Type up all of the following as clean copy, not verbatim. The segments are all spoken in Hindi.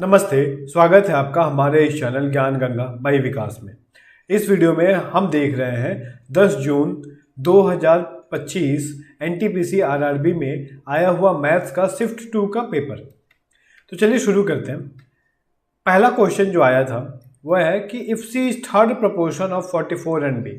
नमस्ते, स्वागत है आपका हमारे इस चैनल ज्ञान गंगा बाई विकास में। इस वीडियो में हम देख रहे हैं 10 जून 2025 एनटीपीसी आरआरबी में आया हुआ मैथ्स का शिफ्ट 2 का पेपर। तो चलिए शुरू करते हैं। पहला क्वेश्चन जो आया था वह है कि if C is third proportion of 44 and B,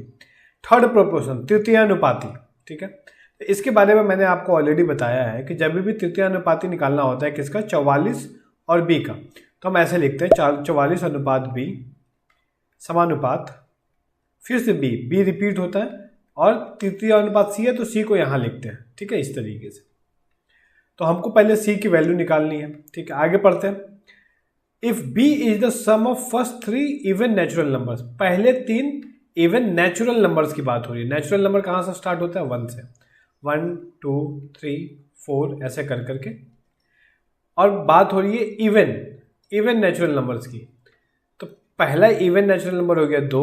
third proportion तृतीयानुपाती, ठीक है। तो इसके बारे में मैंने आपको ऑलरेडी बताया है कि जब भी तृतीयानुपाती निकालना होता है किसका, 44 और बी का, तो हम ऐसे लिखते हैं 44 अनुपात बी समानुपात, फिर से बी रिपीट होता है और तृतीय अनुपात सी है तो सी को यहाँ लिखते हैं, ठीक है, इस तरीके से। तो हमको पहले सी की वैल्यू निकालनी है, ठीक है। आगे पढ़ते हैं। If b is the sum of first 3 even natural numbers, पहले 3 इवन नेचुरल नंबर्स की बात हो रही है। नेचुरल नंबर कहाँ से स्टार्ट होता है, 1 से, 1 2 3 4 ऐसे कर करके, और बात हो रही है इवन नेचुरल नंबर्स की। तो पहला इवन नेचुरल नंबर हो गया 2,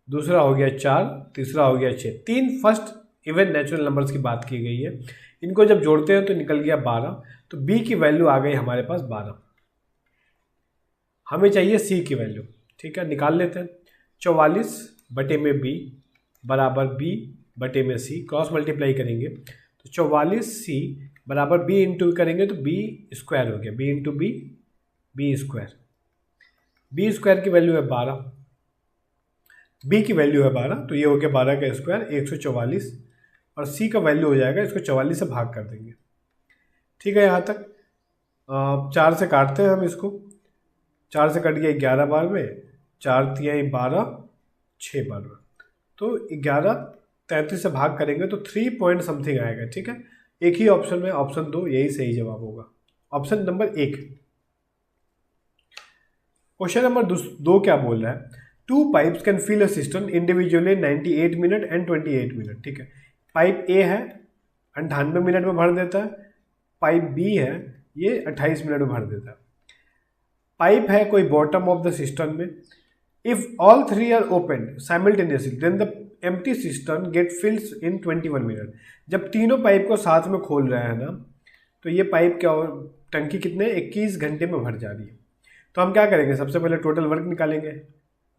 दूसरा हो गया 4, तीसरा हो गया 6। 3 फर्स्ट इवन नेचुरल नंबर्स की बात की गई है। इनको जब जोड़ते हैं तो निकल गया 12। तो बी की वैल्यू आ गई हमारे पास 12। हमें चाहिए सी की वैल्यू, ठीक है, निकाल लेते हैं। 44 बटे में बी बराबर बी बटे में सी, क्रॉस मल्टीप्लाई करेंगे तो 44 सी बराबर बी इंटू करेंगे तो बी स्क्वायर हो गया, b into b square. B square की वैल्यू है 12, बी की वैल्यू है 12, तो ये हो गया 12 का स्क्वायर 144, और सी का वैल्यू हो जाएगा, इसको 44 से भाग कर देंगे, ठीक है। यहाँ तक 4 से काटते हैं हम इसको, 4 से कट गया 11 बार में, 4 तिहाई 12, 6 बार में, तो 11 33 से भाग करेंगे तो 3 पॉइंट समथिंग आएगा, ठीक है। एक ही ऑप्शन में, ऑप्शन 2 यही सही जवाब होगा, ऑप्शन नंबर 1। क्वेश्चन नंबर 2 क्या बोल रहा है, 2 pipes can fill a system individually 98 minute and 28 minute, ठीक है। पाइप ए है 98 मिनट में भर देता है, पाइप बी है ये 28 मिनट में भर देता है। पाइप है कोई बॉटम ऑफ द सिस्टम में। If all 3 are open simultaneously then the empty system get fills in 21 minute. जब तीनों पाइप को साथ में खोल रहे हैं ना, तो ये पाइप क्या हो, टंकी कितने 21 घंटे में भर जा रही है। तो हम क्या करेंगे, सबसे पहले टोटल वर्क निकालेंगे,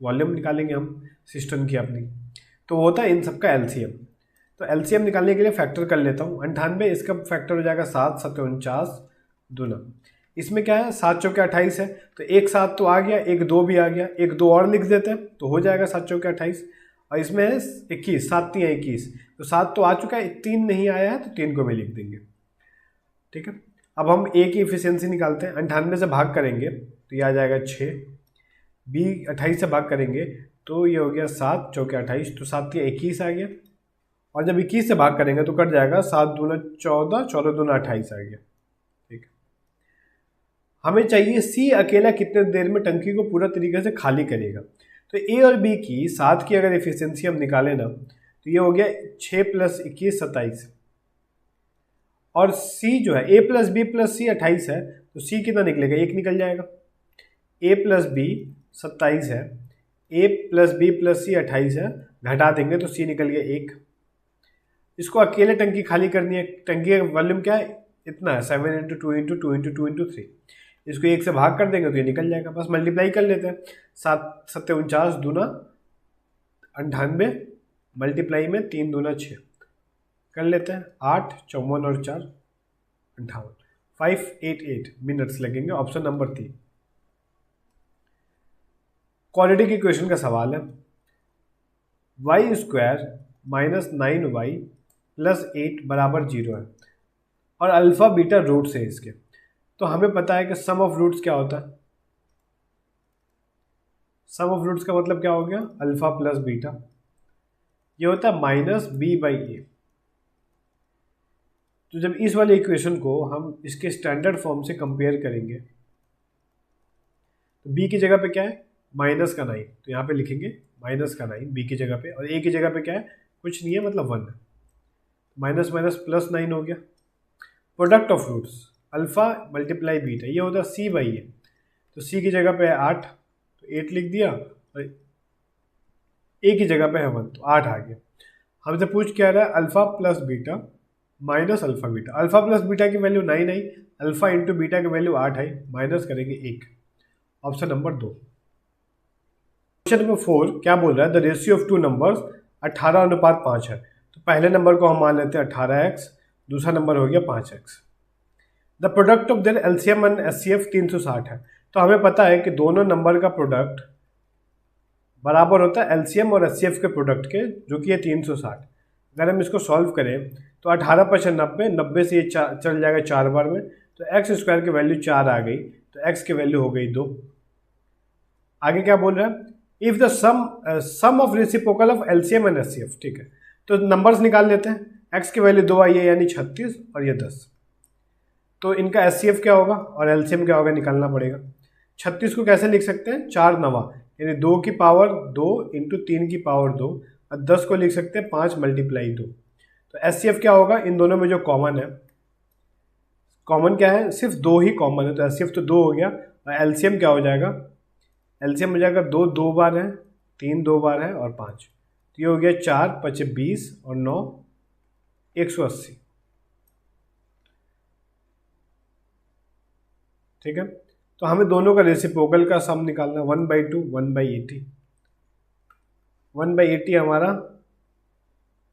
वॉल्यूम निकालेंगे हम सिस्टम की अपनी, तो होता है इन सबका एलसीएम। तो एलसीएम निकालने के लिए फैक्टर कर लेता हूँ 98, इसका फैक्टर हो जाएगा 7 7 49 दूना। इसमें क्या है, 7 चौके 28 है, तो एक 7 तो आ गया, एक 2 भी आ गया, एक 2 और लिख देते हैं तो हो जाएगा 7 चौके 28, और इसमें है 21, 7 3 21, तो 7 तो आ चुका है, 3 नहीं आया है तो 3 को भी लिख देंगे, ठीक है। अब हम ए की इफिशियंसी निकालते हैं। 98 से भाग करेंगे तो ये आ जाएगा 6, बी 28 से भाग करेंगे तो ये हो गया 7 चौके 28, तो 7 3 21 आ गया, और जब 21 से भाग करेंगे तो कट जाएगा, 7 दूना 14, 14 दूना 28 आ गया, ठीक है। हमें चाहिए सी अकेला कितने देर में टंकी को पूरा तरीके से खाली करेगा। तो ए और बी की 7 की अगर एफिशिएंसी हम निकालें ना, तो ये हो गया 6 + 21 27, और सी जो है ए प्लस बी प्लस सी 28 है, तो सी कितना निकलेगा, 1 निकल जाएगा। ए प्लस बी 27 है, ए प्लस बी प्लस सी 28 है, घटा देंगे तो सी निकल गया 1। इसको अकेले टंकी खाली करनी है, टंकी का वॉल्यूम क्या है, इतना है 7 × 2 × 2 × 2 × 3, इसको 1 से भाग कर देंगे तो ये निकल जाएगा। बस मल्टीप्लाई कर लेते हैं, 7 7 49 दूना 98 मल्टीप्लाई में 3 दूना 6 कर लेते हैं, 8 54 और 4 58, 588 मिनट्स लगेंगे, ऑप्शन नंबर 3। क्वाड्रेटिक इक्वेशन का सवाल है, y² - 9y + 8 = 0 है, और अल्फा बीटा रूट्स है इसके। तो हमें पता है कि सम ऑफ रूट्स क्या होता है, सम ऑफ रूट्स का मतलब क्या हो गया, अल्फा प्लस बीटा, ये होता है -b/a। तो जब इस वाले इक्वेशन को हम इसके स्टैंडर्ड फॉर्म से कंपेयर करेंगे तो b की जगह पे क्या है, -9, तो यहाँ पे लिखेंगे -9 b की जगह पे, और a की जगह पे क्या है, कुछ नहीं है मतलब 1 है, माइनस माइनस +9 हो गया। Product of roots alpha multiply beta, ये होता है c/a, तो c की जगह पे है 8 तो 8 लिख दिया, और a की जगह पे है 1 तो 8 आ गया। हमसे पूछ क्या रहा है, alpha plus beta minus alpha beta. Alpha plus beta की वैल्यू 9 आई, अल्फा इंटू बीटा की वैल्यू 8 आई, माइनस करेंगे 1। Option number 2। क्वेश्चन नंबर 4 क्या बोल रहा है, the ratio of two numbers 18:5 है। तो पहले नंबर को हम मान लेते हैं 18x, दूसरा नंबर हो गया 5x। The product of their LCM and HCF 360 है। तो हमें पता है कि दोनों नंबर का प्रोडक्ट बराबर होता है एलसीएम और एचसीएफ के प्रोडक्ट के, जो कि है 360। अगर हम इसको सॉल्व करें तो 18 पर 90, 90 से ये चल जाएगा 4 बार में, तो एक्स स्क्वायर की वैल्यू 4 आ गई, तो एक्स की वैल्यू हो गई 2। आगे क्या बोल रहा है, if the sum of reciprocal of LCM and HCF, ठीक है। तो नंबर्स निकाल लेते हैं, एक्स की वैल्यू 2 आई है यानी 36 और ये 10। तो इनका एचसीएफ क्या होगा और एलसीएम क्या होगा निकालना पड़ेगा। 36 को कैसे लिख सकते हैं, 4 नवा यानी 2 की पावर 2 इंटू 3 की पावर 2, और 10 को लिख सकते हैं 5 मल्टीप्लाई 2। तो एचसीएफ क्या होगा, इन दोनों में जो कॉमन है, कॉमन क्या है, सिर्फ 2 ही कॉमन है, तो एचसीएफ तो 2 हो गया। और एलसीएम क्या हो जाएगा, एलसीएम हो जाएगा 2 2 बार है, 3 2 बार है और 5, तो ये हो गया 4 5 20 और 9 180, ठीक है। तो हमें दोनों का रेसिप्रोकल का सम निकालना, 1/2 1/80, 1/80 हमारा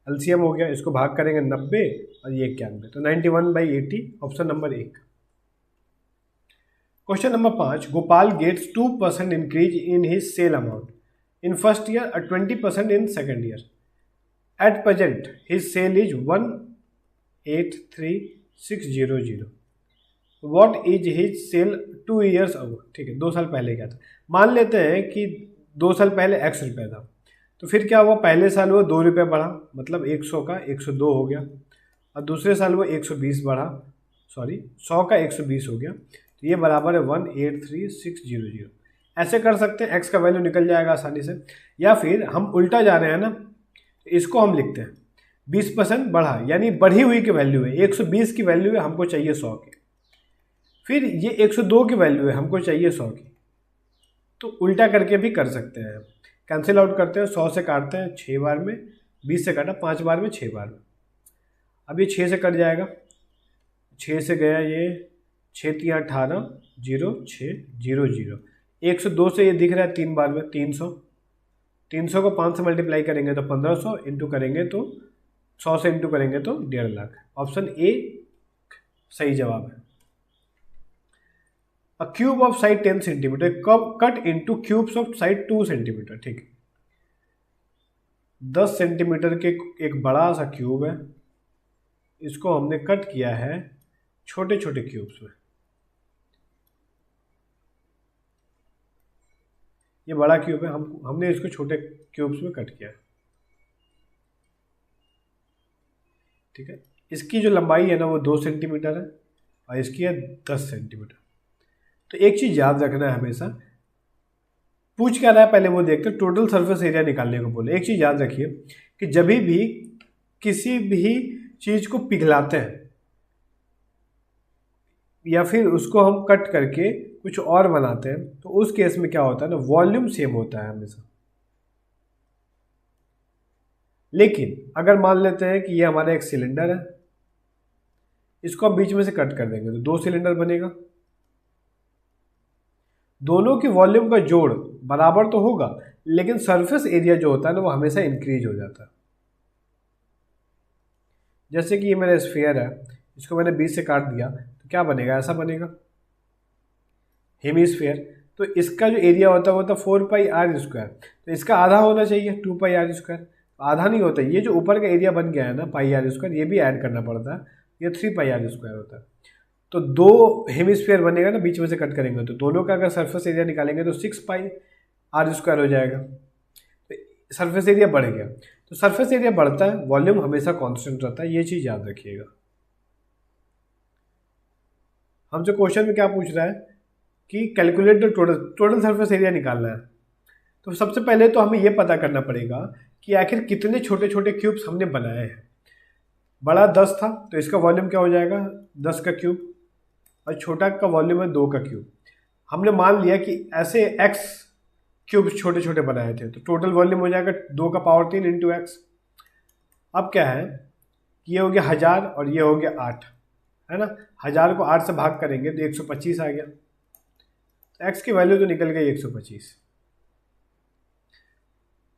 एलसीएम हो गया, इसको भाग करेंगे 90 और ये 91, तो 91/80 option number 1। Question number 5, Gopal gets 2% increase in his sale amount in first year और 20% इन second year. At present his sale is 183,600। What is his sale 2 years ago, ठीक है, 2 साल पहले क्या था। मान लेते हैं कि 2 साल पहले x रुपये था, तो फिर क्या हुआ, पहले साल वो 2 रुपये बढ़ा, मतलब 100 का 102 हो गया, और दूसरे साल वो 120 बढ़ा, सॉरी 100 का 120 हो गया, तो ये बराबर है 183,600। ऐसे कर सकते हैं, x का वैल्यू निकल जाएगा आसानी से। या फिर हम उल्टा जा रहे हैं ना, इसको हम लिखते हैं 20% बढ़ा, यानी बढ़ी हुई की वैल्यू है, 120 की वैल्यू है, हमको चाहिए 100 की। फिर ये 102 की वैल्यू है, हमको चाहिए 100 की, तो उल्टा करके भी कर सकते हैं। कैंसिल आउट करते हैं, 100 से काटते हैं 6 बार में, 20 से काटा 5 बार में, 6 बार में। अब ये 6 से कट जाएगा, 6 से गया ये 6 3 18 0 6 0 0। 102 से ये दिख रहा है 3 बार में, 300। 300 को 5 से मल्टीप्लाई करेंगे तो 1500, इंटू करेंगे तो 100 से इंटू करेंगे तो 1.5 लाख। ऑप्शन ए सही जवाब है। A cube of side 10 centimetre cut into cubes of side 2 centimetre, ठीक है। 10 सेंटीमीटर के एक बड़ा सा क्यूब है, इसको हमने कट किया है छोटे छोटे क्यूब्स में। ये बड़ा क्यूब है, हमने इसको छोटे क्यूब्स में कट किया है, ठीक है। इसकी जो लंबाई है ना वो 2 सेंटीमीटर है और इसकी है 10 सेंटीमीटर। तो एक चीज़ याद रखना है हमेशा, पूछ क्या रहा है पहले वो देखते, टोटल सरफेस एरिया निकालने को बोले। एक चीज़ याद रखिए कि जब भी किसी भी चीज़ को पिघलाते हैं या फिर उसको हम कट करके कुछ और बनाते हैं, तो उस केस में क्या होता है ना, वॉल्यूम सेम होता है हमेशा। लेकिन अगर मान लेते हैं कि ये हमारा एक सिलेंडर है, इसको हम बीच में से कट कर देंगे तो 2 सिलेंडर बनेगा। दोनों की वॉल्यूम का जोड़ बराबर तो होगा, लेकिन सरफेस एरिया जो होता है ना वो हमेशा इंक्रीज हो जाता है। जैसे कि ये मेरा स्फीयर है, इसको मैंने 20 से काट दिया तो क्या बनेगा, ऐसा बनेगा हेमीस्फीयर। तो इसका जो एरिया होता है वो होता है 4πr², तो इसका आधा होना चाहिए 2πr²। आधा नहीं होता, ये जो ऊपर का एरिया बन गया है ना πr², ये भी ऐड करना पड़ता है, ये 3πr² होता है। तो 2 हेमिस्फीयर बनेगा ना, बीच में से कट करेंगे तो दोनों का अगर सरफेस एरिया निकालेंगे तो 6πr² हो जाएगा। तो सरफेस एरिया बढ़ गया, तो सरफेस एरिया बढ़ता है, वॉल्यूम हमेशा कांस्टेंट रहता है, ये चीज़ याद रखिएगा। हमसे क्वेश्चन में क्या पूछ रहा है कि calculate the total surface area निकालना है। तो सबसे पहले तो हमें यह पता करना पड़ेगा कि आखिर कितने छोटे छोटे क्यूब्स हमने बनाए हैं। बड़ा 10 था तो इसका वॉल्यूम क्या हो जाएगा, 10 का क्यूब, और छोटा का वॉल्यूम है 2 का क्यूब। हमने मान लिया कि ऐसे x क्यूब्स छोटे छोटे बनाए थे, तो टोटल वॉल्यूम हो जाएगा 2 का पावर 3 इंटू एक्स। अब क्या है कि ये हो गया 1000 और ये हो गया 8, है ना। 1000 को 8 से भाग करेंगे तो 125 आ गया। एक्स की वैल्यू तो निकल गई 125,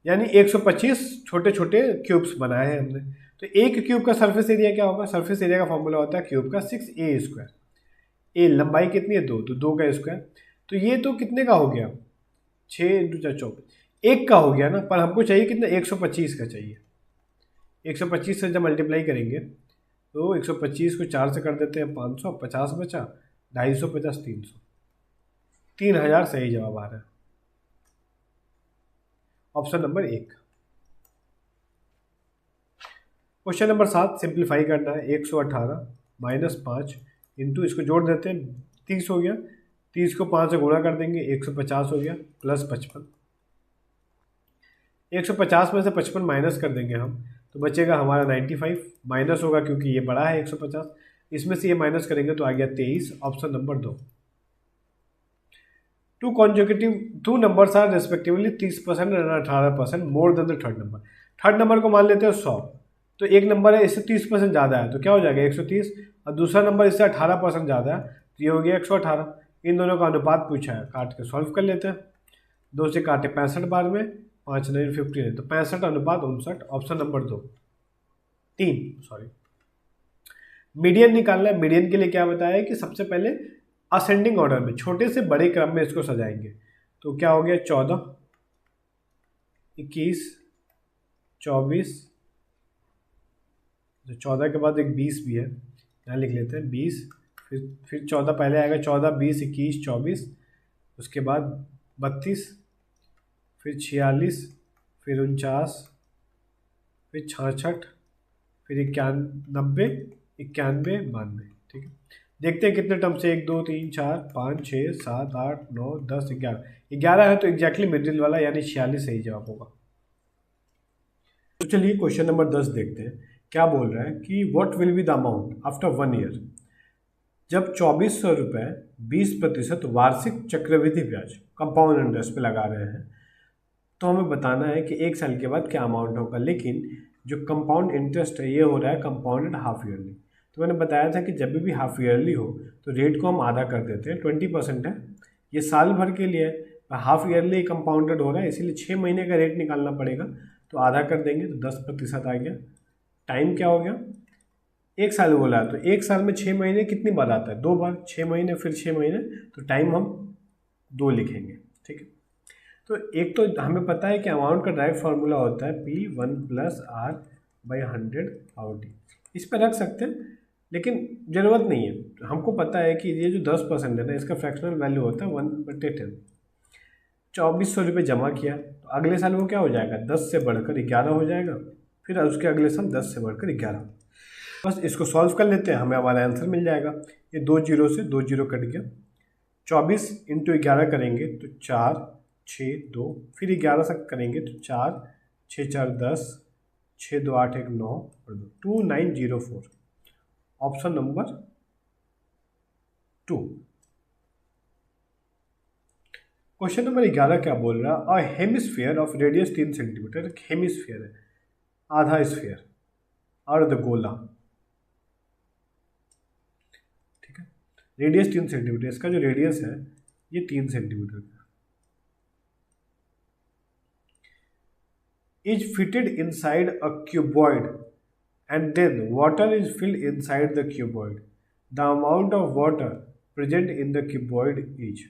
यानी 125 छोटे छोटे क्यूब्स बनाए हैं हमने। तो एक क्यूब का सरफेस एरिया क्या होगा? सरफेस एरिया का फॉर्मूला होता है क्यूब का 6a²। ए लंबाई कितनी है? 2, तो 2 का स्क्वायर। तो ये तो कितने का हो गया? 6 × 4 24, एक का हो गया ना, पर हमको चाहिए कितना? 125 का चाहिए। 125 से जब मल्टीप्लाई करेंगे तो 125 को 4 से कर देते हैं 500, 50 बचा, 250, 50, 300, 3000 सही जवाब आ रहा है, option number 1। Question number 7 simplify करना है। 118 - 5 इंटू, इसको जोड़ देते हैं, 30 हो गया, 30 को 5 से गुणा कर देंगे, 150 हो गया, प्लस 55। 150 में से 55 माइनस कर देंगे हम, तो बचेगा हमारा 95, माइनस होगा क्योंकि ये बड़ा है 150, इसमें से ये माइनस करेंगे तो आ गया 23, option number 2। Two numbers are respectively 30% and 18% more than the third number. Third number को मान लेते हैं 100, तो एक नंबर है इससे 30% ज़्यादा है, तो क्या हो जाएगा 130, और दूसरा नंबर इससे 18% ज़्यादा है, तो ये हो गया 118। इन दोनों का अनुपात पूछा है, काट के सॉल्व कर लेते हैं। 2 से काटे 65 बार में, 5 9 15, तो 65/59, ऑप्शन नंबर 2 3 सॉरी। मीडियन निकालना है। मीडियन के लिए क्या बताया है कि सबसे पहले असेंडिंग ऑर्डर में छोटे से बड़े क्रम में इसको सजाएंगे। तो क्या हो गया? 14, 21, 24, 14 के बाद एक 20 भी है, यहाँ लिख लेते हैं 20, फिर 14 पहले आएगा, 14, 20, 21, 24, उसके बाद 32, फिर 46, फिर 49, फिर 66, फिर 91, 91, 92। ठीक है, देखते हैं कितने टर्म से, 1 2 3 4 5 6 7 8 9 10 11, 11 है तो एग्जैक्टली मिडिल वाला यानी 46 सही जवाब होगा। तो चलिए क्वेश्चन नंबर 10 देखते हैं, क्या बोल रहा है कि what will be the amount after 1 year जब 2400 रुपये 20% वार्षिक चक्रवृद्धि ब्याज कंपाउंड इंटरेस्ट पे लगा रहे हैं। तो हमें बताना है कि 1 साल के बाद क्या अमाउंट होगा, लेकिन जो कंपाउंड इंटरेस्ट है ये हो रहा है कंपाउंडेड हाफ ईयरली। तो मैंने बताया था कि जब भी हाफ ईयरली हो तो रेट को हम आधा कर देते हैं, 20% है, ये साल भर के लिए है, हाफ ईयरली कंपाउंडेड हो रहा है, इसीलिए 6 महीने का रेट निकालना पड़ेगा, तो आधा कर देंगे तो 10% आ गया। टाइम क्या हो गया? 1 साल बोला है, तो 1 साल में 6 महीने कितनी बार आता है? 2 बार, 6 महीने फिर 6 महीने, तो टाइम हम 2 लिखेंगे। ठीक है, तो एक तो हमें पता है कि अमाउंट का डायरेक्ट फार्मूला होता है P1 + R/100/d, इस पर रख सकते हैं, लेकिन ज़रूरत नहीं है। हमको पता है कि ये जो 10% है ना, इसका फ्रैक्शनल वैल्यू होता है 1/10। 2400 रुपये जमा किया, तो अगले साल वो क्या हो जाएगा? 10 से बढ़कर 11 हो जाएगा, फिर उसके अगले साल 10 से बढ़कर 11। बस इसको सॉल्व कर लेते हैं, हमें हमारा आंसर मिल जाएगा। ये 2 जीरो से 2 जीरो कट गया, 24 × 11 करेंगे तो 4 6 2, फिर 11 से करेंगे तो 4 6 4 10, 6 2 8 1 9 और 2904, ऑप्शन नंबर 2। क्वेश्चन नंबर 11 क्या बोल रहा है? अ हेमिस्फीयर ऑफ रेडियस 3 सेंटीमीटर, एक हेमिस्फीयर है, आधा स्फीयर, और द गोला। ठीक है, रेडियस 3 सेंटीमीटर, इसका जो रेडियस है ये 3 सेंटीमीटर का, is fitted inside a cuboid and then water is filled inside the cuboid. The amount of water present in the cuboid is।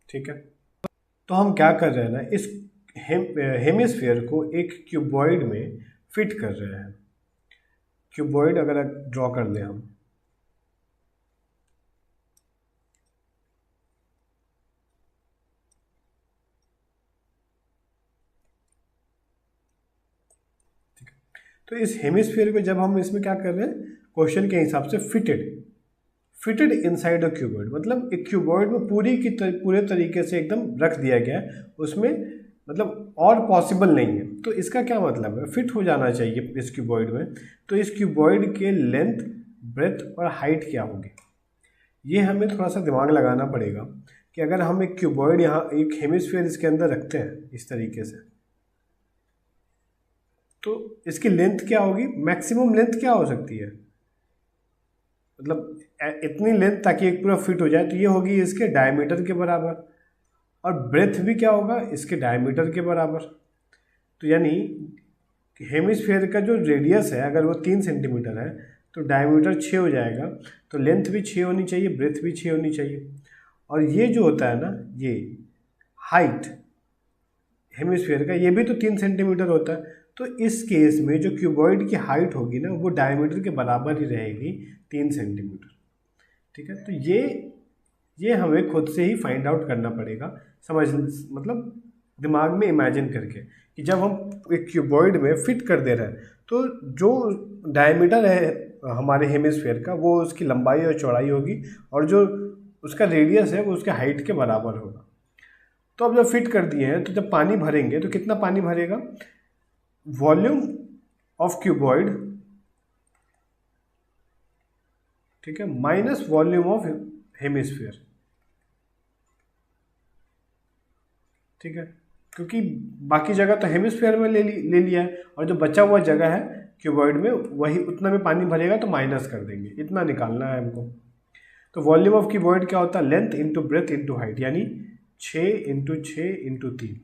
ठीक है, तो हम क्या कर रहे हैं ना, इस हेमिस्फीयर को एक क्यूबॉइड में फिट कर रहे हैं। क्यूबॉइड अगर ड्रॉ कर लें हम, तो इस हेमिस्फीयर को जब हम इसमें क्या कर रहे हैं, क्वेश्चन के हिसाब से फिटेड इनसाइड अ क्यूबॉइड, मतलब एक क्यूबॉइड में पूरे तरीके से एकदम रख दिया गया है, उसमें मतलब और पॉसिबल नहीं है। तो इसका क्या मतलब है? फिट हो जाना चाहिए इस क्यूबॉइड में। तो इस क्यूबॉइड के लेंथ, ब्रेथ और हाइट क्या होगी, ये हमें थोड़ा सा दिमाग लगाना पड़ेगा कि अगर हम एक क्यूबॉइड यहाँ एक हेमिस्फीयर इसके अंदर रखते हैं इस तरीके से, तो इसकी लेंथ क्या होगी? मैक्सिमम लेंथ क्या हो सकती है, मतलब इतनी लेंथ ताकि एक पूरा फिट हो जाए, तो ये होगी इसके डायमीटर के बराबर। और ब्रेथ भी क्या होगा, इसके डायमीटर के बराबर। तो यानी हेमिस्फेयर का जो रेडियस है अगर वो 3 सेंटीमीटर है तो डायमीटर 6 हो जाएगा, तो लेंथ भी 6 होनी चाहिए, ब्रेथ भी 6 होनी चाहिए। और ये जो होता है ना, ये हाइट हेमिस्फेयर का, ये भी तो 3 सेंटीमीटर होता है। तो इस केस में जो क्यूबॉइड की हाइट होगी ना वो डायमीटर के बराबर ही रहेगी, 3 सेंटीमीटर। ठीक है, तो ये हमें खुद से ही फाइंड आउट करना पड़ेगा, समझ मतलब दिमाग में इमेजिन करके कि जब हम एक क्यूबॉइड में फिट कर दे रहे हैं तो जो डायमीटर है हमारे हेमिस्फेयर का वो उसकी लंबाई और चौड़ाई होगी, और जो उसका रेडियस है वो उसके हाइट के बराबर होगा। तो अब जब फिट कर दिए हैं तो जब पानी भरेंगे तो कितना पानी भरेगा, वॉल्यूम ऑफ क्यूबॉइड, ठीक है, माइनस वॉल्यूम ऑफ हेमिस्फीयर। ठीक है, क्योंकि बाकी जगह तो हेमिस्फीयर में ले लिया है, और जो बचा हुआ जगह है क्यूबॉइड में वही उतना में पानी भरेगा तो माइनस कर देंगे, इतना निकालना है हमको। तो वॉल्यूम ऑफ क्यूबॉइड क्या होता है, length into breadth into height, यानी 6 into 6 into 3,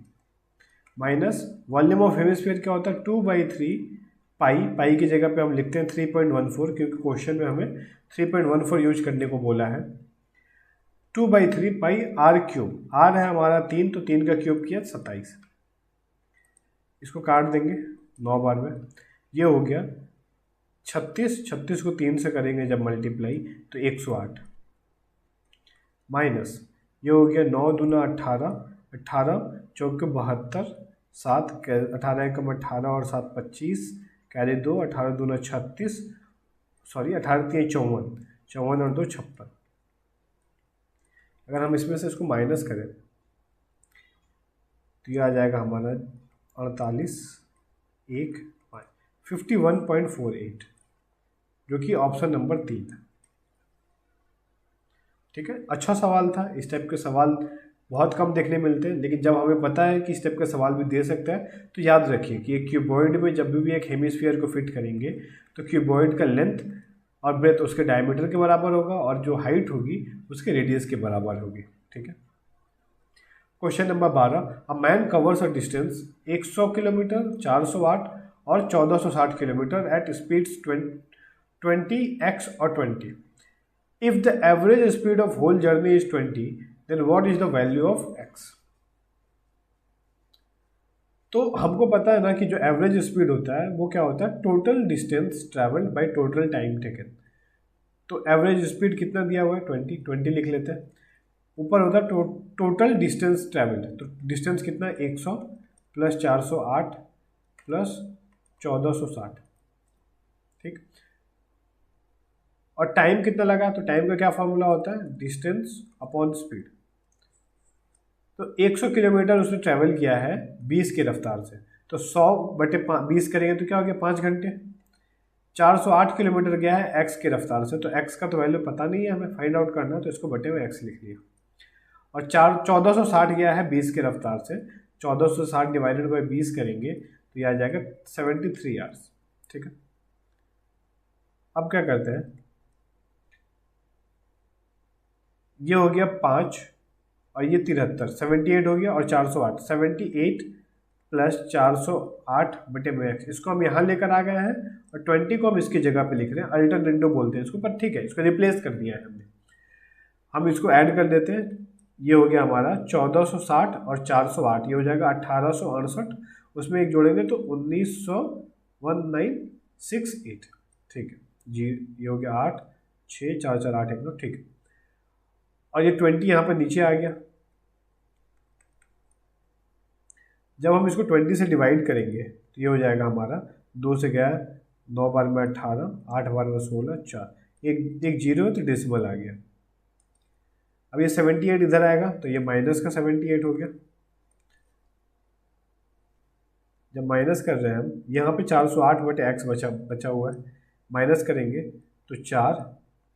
minus volume of hemisphere क्या होता है 2/3 पाई की जगह पे हम लिखते हैं 3.14, क्योंकि क्वेश्चन में हमें 3.14 यूज करने को बोला है। 2/3 पाई आर क्यूब, आर है हमारा 3, तो 3 का क्यूब किया 27, इसको काट देंगे 9 बार में, ये हो गया 36 को 3 से करेंगे जब मल्टीप्लाई तो 108, माइनस ये हो गया 9 दूना 18, 18 चौके 72, 7 18 एकम 18 और 7 25, कैरी 2, 18 दूना 36, सॉरी 18 3 54, 54 और 2 56। अगर हम इसमें से इसको माइनस करें तो ये आ जाएगा हमारा 48 1 51.48, जो कि ऑप्शन नंबर 3 है। ठीक है, अच्छा सवाल था। इस टाइप के सवाल बहुत कम देखने मिलते हैं, लेकिन जब हमें पता है कि इस टाइप का सवाल भी दे सकता है तो याद रखिए कि एक क्यूबॉइड में जब भी एक हेमिस्फीयर को फिट करेंगे तो क्यूबॉइड का लेंथ और ब्रेथ उसके डायमीटर के बराबर होगा, और जो हाइट होगी उसके रेडियस के बराबर होगी। ठीक है, question number 12, a man covers a distance 100 kilometre, 408 और 1460 किलोमीटर एट स्पीड्स 20x और 20। If the average speed of whole journey is 20, then what is the value of x? तो हमको पता है ना कि जो एवरेज स्पीड होता है वो क्या होता है, total distance travelled by total time taken. तो एवरेज स्पीड कितना दिया हुआ है 20 लिख लेते हैं। ऊपर होता है टोटल डिस्टेंस ट्रैवल्ड, तो डिस्टेंस कितना है 100 प्लस 408 प्लस 1460। ठीक, और टाइम कितना लगा, तो टाइम का क्या फॉर्मूला होता है, डिस्टेंस अपॉन स्पीड। तो 100 किलोमीटर उसने ट्रैवल किया है 20 की रफ्तार से, तो 100/20 करेंगे तो क्या हो गया 5 घंटे। 408 किलोमीटर गया है x की रफ्तार से, तो x का तो वैल्यू पता नहीं है, हमें फाइंड आउट करना है, तो इसको बटे में x लिख लिया। और 1460 गया है 20 की रफ्तार से, 1460 डिवाइडेड बाई 20 करेंगे तो यह आ जाएगा 73 आवर्स। ठीक है, अब क्या करते हैं, ये हो गया 5 और ये 73, 78 हो गया, और 408, 78 प्लस 408 बटे में x, इसको हम यहाँ लेकर आ गए हैं, और 20 को हम इसकी जगह पे लिख रहे हैं, अल्टरनेटिव बोलते हैं इसको, पर ठीक है इसको रिप्लेस कर दिया है हमने। हम इसको ऐड कर देते हैं, ये हो गया हमारा 1460 और 408, ये हो जाएगा 1868, उसमें एक जोड़ेंगे तो 1968। ठीक है जी, ये हो गया 8 6 4 4 8 1 9। ठीक है, और ये 20 यहाँ पर नीचे आ गया। जब हम इसको 20 से डिवाइड करेंगे तो ये हो जाएगा हमारा 2 से गया 9 बार में 18, 8 बार में 16, 4, एक जीरो तो डेसिमल आ गया। अब ये 78 इधर आएगा तो ये माइनस का 78 हो गया। जब माइनस कर रहे हैं हम, यहाँ पे 408 बटे एक्स बचा हुआ है, माइनस करेंगे तो 4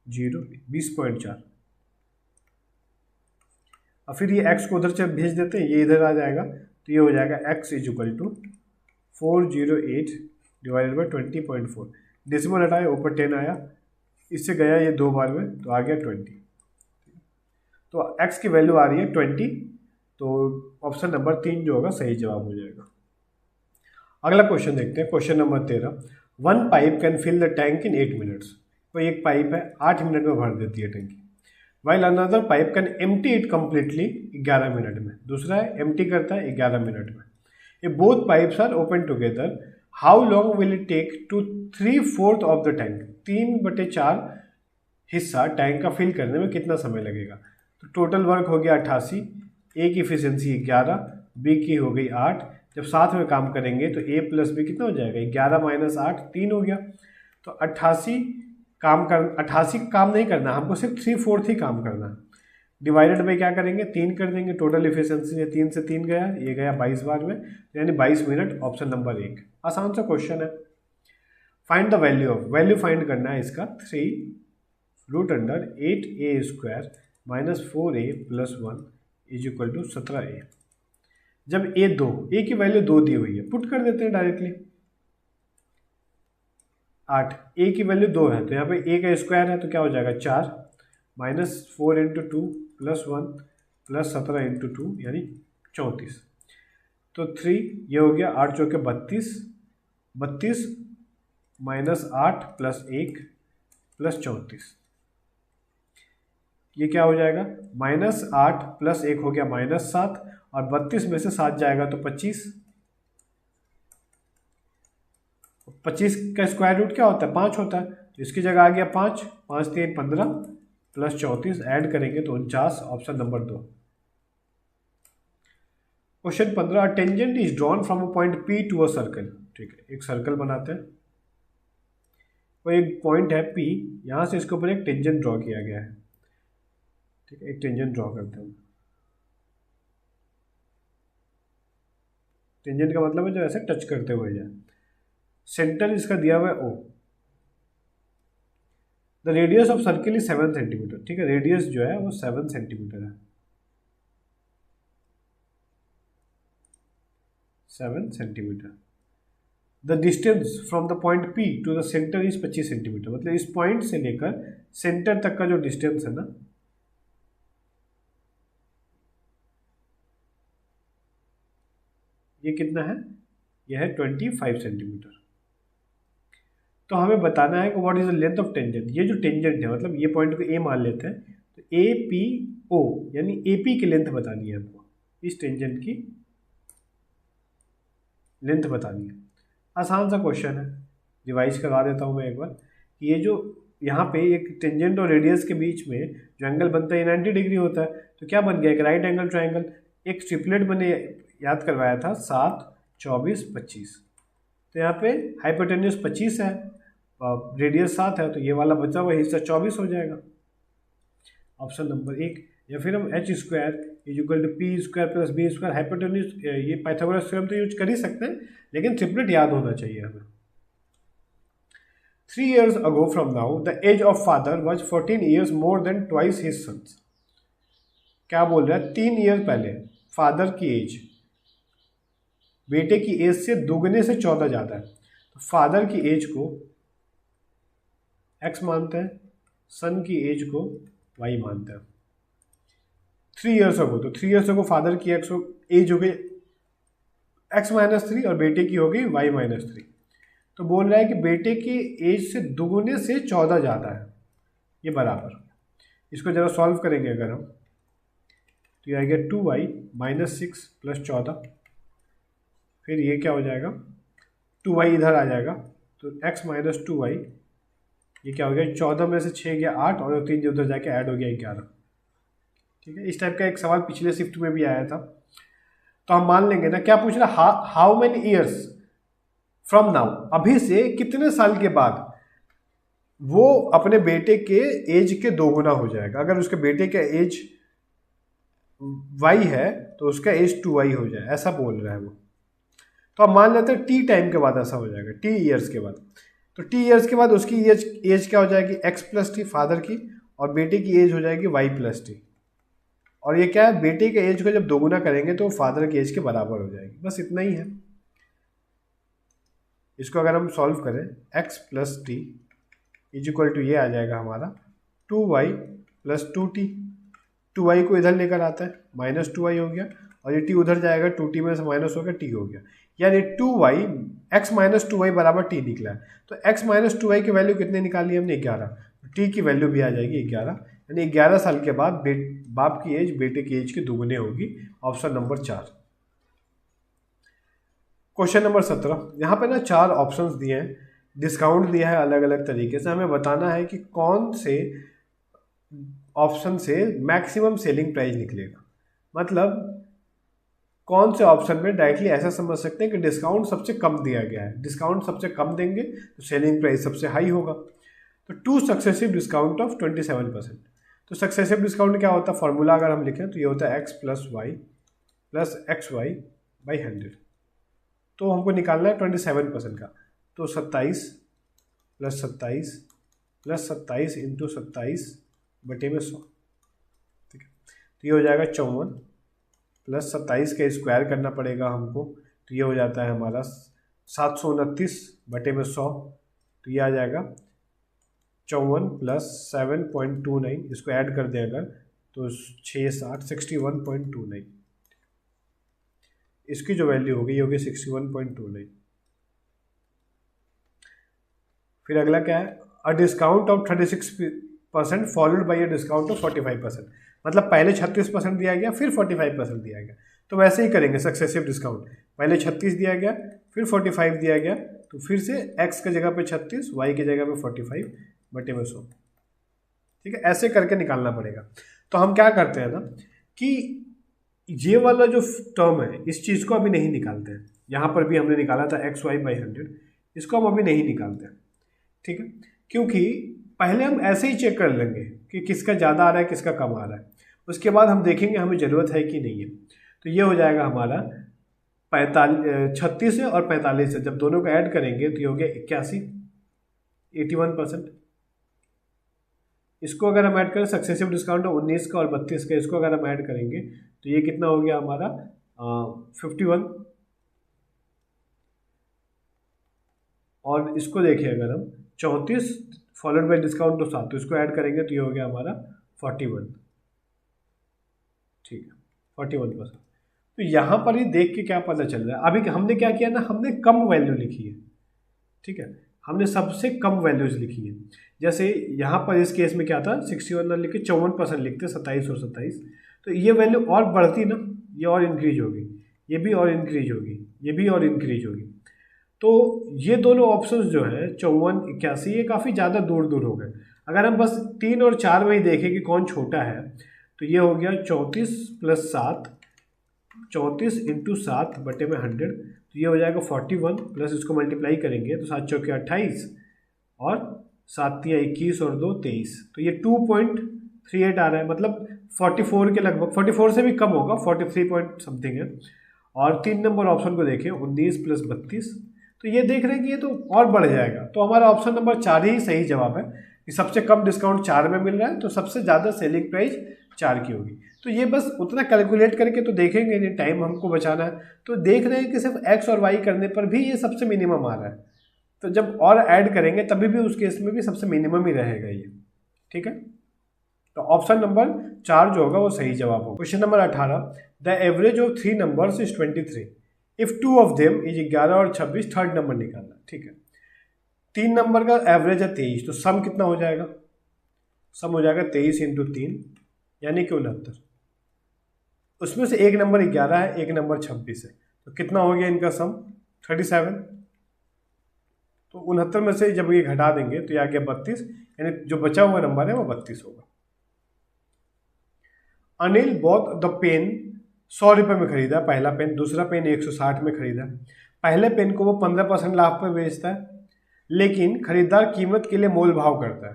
0 20.4, और फिर ये x को उधर से भेज देते हैं, ये इधर आ जाएगा, तो ये हो जाएगा x is equal to 408 divided by 20.4, decimal हटाया ऊपर 10 आया, इससे गया ये 2 बार में तो आ गया 20। तो x की वैल्यू आ रही है 20 तो ऑप्शन नंबर 3 जो होगा सही जवाब हो जाएगा। अगला क्वेश्चन देखते हैं, question number 13। One pipe can fill the tank in 8 minutes. कोई एक पाइप है 8 मिनट में भर देती है टंकी। While another pipe can empty it completely 11 minute में। दूसरा है एम्प्टी करता है 11 मिनट में। ये both pipes are open together, how long will it take to 3/4 of the tank. 3/4 हिस्सा टैंक का फिल करने में कितना समय लगेगा। तो टोटल वर्क हो गया 88, ए की इफिशियंसी 11, बी की हो गई 8। जब साथ में काम करेंगे तो ए प्लस बी कितना हो जाएगा, 11 - 8 3 हो गया। तो 88 काम नहीं करना, हमको सिर्फ 3/4 ही काम करना है। डिवाइडेड बाई क्या करेंगे, 3 कर देंगे। टोटल इफिशियंसी है 3 से 3 गया, ये गया 22 बार में, यानी 22 मिनट। ऑप्शन नंबर 1 आसान सा क्वेश्चन है। Find the value of, value find करना है इसका 3√8a² - 4a + 1 = 17a। जब ए की वैल्यू 2 दी हुई है, पुट कर देते हैं डायरेक्टली 8। ए की वैल्यू 2 है तो यहाँ पे ए का स्क्वायर है तो क्या हो जाएगा 4 - 4 × 2 + 1 + 17 × 2 यानी 34। तो 3 ये हो गया, 8 चौके 32, 32 - 8 + 1 + 34। ये क्या हो जाएगा, -8 + 1 हो गया -7, और 32 में से 7 जाएगा तो 25। 25 का स्क्वायर रूट क्या होता है, 5 होता है, तो इसकी जगह आ गया 5, 5 × 3 = 15 + 34 ऐड करेंगे तो 49। Option number 2। Question 15। Tangent is drawn from a point P to a circle. ठीक है, एक सर्कल बनाते हैं, वो एक पॉइंट है P, यहाँ से इसके ऊपर एक टेंजेंट ड्रॉ किया गया है। ठीक है, एक टेंजेंट ड्रॉ करते हैं। टेंजेंट का मतलब है जो ऐसे टच करते हुए जाए। सेंटर इसका दिया हुआ है O। The radius of circle is 7 centimetre. ठीक है, रेडियस जो है वो 7 सेंटीमीटर है, 7 centimetre. The distance from the point P to the centre is 25 centimetre. मतलब इस पॉइंट से लेकर सेंटर तक का जो डिस्टेंस है ना, ये कितना है, यह है 25 सेंटीमीटर। तो हमें बताना है कि what is the length of tangent. ये जो टेंजेंट है, मतलब ये पॉइंट को ए मान लेते हैं, तो APO यानी AP की लेंथ बतानी है हमको, इस टेंजेंट की लेंथ बतानी है। आसान सा क्वेश्चन है, रिवाइज करवा देता हूँ मैं एक बार कि ये जो यहाँ पे एक टेंजेंट और रेडियस के बीच में जो एंगल बनता है 90 डिग्री होता है, तो क्या बन गया, एक राइट एंगल ट्राइंगल। एक ट्रिपलेट मैंने याद करवाया था 7, 24, 25। तो यहाँ पे हाइपोटेन्यूज 25 है, रेडियस 7 है, तो ये वाला बचा हुआ हिस्सा 24 हो जाएगा। Option number 1। या फिर हम H² = P² + B²। हाइपोटेन्यूज ये पाइथागोरस थ्योरम तो यूज कर ही सकते हैं, लेकिन ट्रिपलेट याद होना चाहिए हमें। 3 years ago from now, the age of father was 14 years more than twice his sons। क्या बोल रहा है, 3 ईयर पहले फादर की एज बेटे की एज से दुगने से 14 ज़्यादा है। तो फादर की एज को x मानते हैं, सन की एज को y मानते हैं। 3 years ago, तो 3 years ago फादर की एज हो गई x-3 और बेटे की हो गई y-3। तो बोल रहा है कि बेटे की एज से दुगुने से 14 ज़्यादा है, ये बराबर। इसको जरा सॉल्व करेंगे अगर हम, तो ये आ गया 2y - 6 + 14। फिर ये क्या हो जाएगा, 2y इधर आ जाएगा, तो x - 2y, ये क्या हो गया, 14 में से 6 गया 8, और 3 जो उधर जाके ऐड हो गया 11। ठीक है, इस टाइप का एक सवाल पिछले शिफ्ट में भी आया था। तो हम मान लेंगे ना, क्या पूछ रहा, how many years from now, अभी से कितने साल के बाद वो अपने बेटे के एज के दोगुना हो जाएगा। अगर उसके बेटे का एज y है तो उसका एज 2y हो जाए, ऐसा बोल रहा है वो। तो अब मान लेते हैं t टाइम के बाद ऐसा हो जाएगा, t ईयर्स के बाद। तो t ईयर्स के बाद उसकी एज क्या हो जाएगी, x + t फादर की, और बेटे की एज हो जाएगी y + t। और ये क्या है, बेटे के एज को जब दोगुना करेंगे तो फादर की एज के बराबर हो जाएगी। बस इतना ही है। इसको अगर हम सॉल्व करें, x + t = ये आ जाएगा हमारा 2y + 2t। 2y को इधर लेकर आता है, -2y हो गया, और ये टी उधर जाएगा, 2t में से माइनस होगा, टी हो गया, यानी 2y x माइनस 2y बराबर टी निकला है। तो x माइनस 2y की वैल्यू कितने निकाली हमने? 11। टी की वैल्यू भी आ जाएगी 11, यानी 11 साल के बाद बाप की एज बेटे की एज के दुगुने होगी। Option number 4। क्वेश्चन नंबर 17, यहाँ पे ना 4 ऑप्शंस दिए हैं, डिस्काउंट दिया है अलग अलग तरीके से। हमें बताना है कि कौन से ऑप्शन से मैक्सिमम सेलिंग प्राइस निकलेगा। मतलब कौन से ऑप्शन में डायरेक्टली ऐसा समझ सकते हैं कि डिस्काउंट सबसे कम दिया गया है, डिस्काउंट सबसे कम देंगे तो सेलिंग प्राइस सबसे हाई होगा। तो 2 सक्सेसिव डिस्काउंट ऑफ 27%। तो सक्सेसिव डिस्काउंट क्या होता है? फॉर्मूला अगर हम लिखें तो ये होता है x plus y plus x y by 100। तो हमको निकालना है 27% का, तो 27 प्लस 27 प्लस 27 इंटू 27 बटे में 100, ठीक है। तो ये हो जाएगा 54 प्लस 27 का स्क्वायर करना पड़ेगा हमको, तो ये हो जाता है हमारा 729 बटे में 100। तो ये आ जाएगा 54 प्लस 7.29, इसको ऐड कर दें अगर तो 61.29, इसकी जो वैल्यू होगी ये होगी 61.29। फिर अगला क्या है? अ discount of 36% followed by a discount of 45%। मतलब पहले 36% दिया गया, फिर 45% दिया गया। तो वैसे ही करेंगे सक्सेसिव डिस्काउंट, पहले 36 दिया गया, फिर 45 दिया गया, तो फिर से x के जगह पे 36, y की जगह पे 45 बटे में 100, ठीक है। ऐसे करके निकालना पड़ेगा। तो हम क्या करते हैं ना कि ये वाला जो टर्म है इस चीज़ को अभी नहीं निकालते हैं। यहाँ पर भी हमने निकाला था एक्स वाई बाई 100, इसको हम अभी नहीं निकालते हैं, ठीक है। क्योंकि पहले हम ऐसे ही चेक कर लेंगे कि किसका ज़्यादा आ रहा है किसका कम आ रहा है, उसके बाद हम देखेंगे हमें ज़रूरत है कि नहीं है। तो ये हो जाएगा हमारा 36 है और 45 है, जब दोनों को ऐड करेंगे तो ये हो गया 81%। इसको अगर हम ऐड करें, सक्सेसिव डिस्काउंट 19 का और 32 का, इसको अगर हम ऐड करेंगे तो ये कितना हो गया हमारा 51। और इसको देखिए अगर हम 34 फॉलोड बाई डिस्काउंट तो 7, तो इसको ऐड करेंगे तो ये हो गया हमारा 41, ठीक है, 41%। तो यहाँ पर ही देख के क्या पता चल रहा है, अभी हमने क्या किया ना, हमने कम वैल्यू लिखी है, ठीक है, हमने सबसे कम वैल्यूज लिखी है। जैसे यहाँ पर इस केस में क्या था, 61 ना लिख के 54% लिखते, 27 और 27, तो ये वैल्यू और बढ़ती ना, ये और इंक्रीज होगी, ये भी और इंक्रीज होगी, ये भी और इंक्रीज होगी। तो ये दोनों ऑप्शंस जो है 54, 81, ये काफ़ी ज़्यादा दूर दूर हो गए। अगर हम बस 3 और 4 में ही देखें कि कौन छोटा है, तो ये हो गया 34 प्लस 7, 34 इंटू 7 बटे में 100, तो ये हो जाएगा 41, प्लस इसको मल्टीप्लाई करेंगे तो 7 चौके 28 और 7 तिया 21 और 2 23, तो ये 2.38 आ रहा है। मतलब 44 के लगभग, 44 से भी कम होगा, 43 पॉइंट समथिंग है। और 3 नंबर ऑप्शन को देखें, 19 प्लस 32, तो ये देख रहे हैं कि ये तो और बढ़ जाएगा। तो हमारा ऑप्शन नंबर 4 ही सही जवाब है कि सबसे कम डिस्काउंट 4 में मिल रहा है, तो सबसे ज़्यादा सेलिंग प्राइस 4 की होगी। तो ये बस उतना कैलकुलेट करके तो देखेंगे नहीं, टाइम हमको बचाना है, तो देख रहे हैं कि सिर्फ एक्स और वाई करने पर भी ये सबसे मिनिमम आ रहा है। तो जब और ऐड करेंगे तभी भी उस केस में भी सबसे मिनिमम ही रहेगा ये, ठीक है। तो ऑप्शन नंबर 4 जो होगा वो सही जवाब होगा। Question number 18, the average of 3 numbers is 23 if 2 of them is 11 और 26, थर्ड नंबर निकालना, ठीक है। 3 नंबर का एवरेज है 23, तो सम कितना हो जाएगा, सम हो जाएगा 23 इंटू 3 यानी कि 69। उसमें से एक नंबर 11 है, एक नंबर 26 है, तो कितना हो गया इनका सम 37। तो 69 में से जब ये घटा देंगे तो ये आ गया 32, यानी जो बचा हुआ नंबर है वो 32 होगा। अनिल बॉट द पेन 100 रुपये में खरीदा पहला पेन, दूसरा पेन 160 में खरीदा। पहले पेन को वो 15% लाभ पर बेचता है, लेकिन खरीदार कीमत के लिए मोल भाव करता है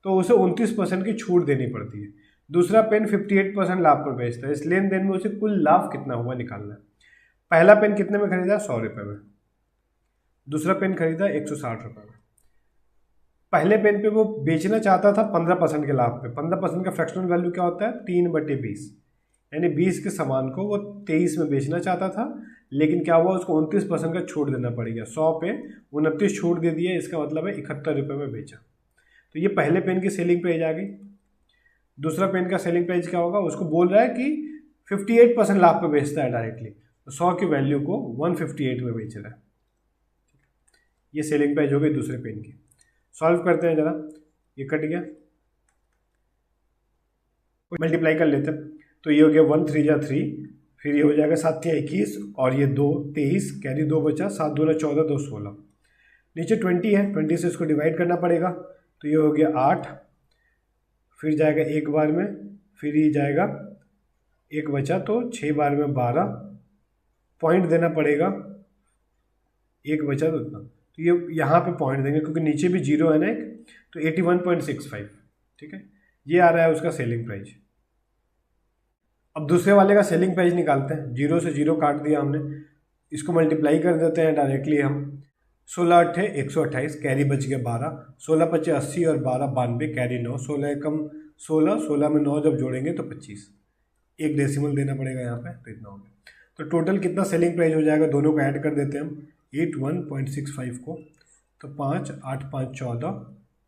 तो उसे 29% की छूट देनी पड़ती है। दूसरा पेन 58% लाभ पर बेचता है। इस लेन देन में उसे कुल लाभ कितना हुआ निकालना है। पहला पेन कितने में खरीदा, 100 रुपये में, दूसरा पेन खरीदा 160 रुपये में। पहले पेन पे वो बेचना चाहता था 15% के लाभ पे। 15% का फ्रैक्शनल वैल्यू क्या होता है, 3/20, यानी 20 के सामान को वो 23 में बेचना चाहता था, लेकिन क्या हुआ, उसको 29% का छूट देना पड़ गया। 100 पे 29 छूट दे दिया, इसका मतलब है 71 रुपये में बेचा। तो ये पहले पेन की सेलिंग प्राइस आ गई। दूसरा पेन का सेलिंग प्राइस क्या होगा, उसको बोल रहा है कि 58% लाभ पे बेचता है डायरेक्टली, तो 100 की वैल्यू को 158 में बेच रहा है। ये सेलिंग प्राइस हो गई दूसरे पेन की। सॉल्व करते हैं जरा, ये कट गया, मल्टीप्लाई कर लेते हैं, तो ये हो गया 1 3 जा 3, फिर ये हो जाएगा 7 या 21 और ये 2 23, कैरी 2 बचा, 7 2 14 2 16, नीचे 20 है, 20 से इसको डिवाइड करना पड़ेगा, तो ये हो गया 8, फिर जाएगा एक बार में, फिर ये जाएगा एक बचा, तो 6 बार में 12, पॉइंट देना पड़ेगा, एक बचा तो उतना, तो ये यहाँ पे पॉइंट देंगे क्योंकि नीचे भी जीरो है ना एक, तो 81.65, ठीक है, ये आ रहा है उसका सेलिंग प्राइस। अब दूसरे वाले का सेलिंग प्राइस निकालते हैं, जीरो से जीरो काट दिया हमने, इसको मल्टीप्लाई कर देते हैं डायरेक्टली हम, 16 8 128, कैरी बच गया 12, 16 25 80 और 12 92, कैरी 9, 16 कम 16, 16 में 9 जब जोड़ेंगे तो 25, एक डेसिमल देना पड़ेगा यहाँ पे, तो इतना हो गया। तो टोटल कितना सेलिंग प्राइस हो जाएगा, दोनों को ऐड कर देते हैं हम, 81.65 को, तो 5 8 5 14,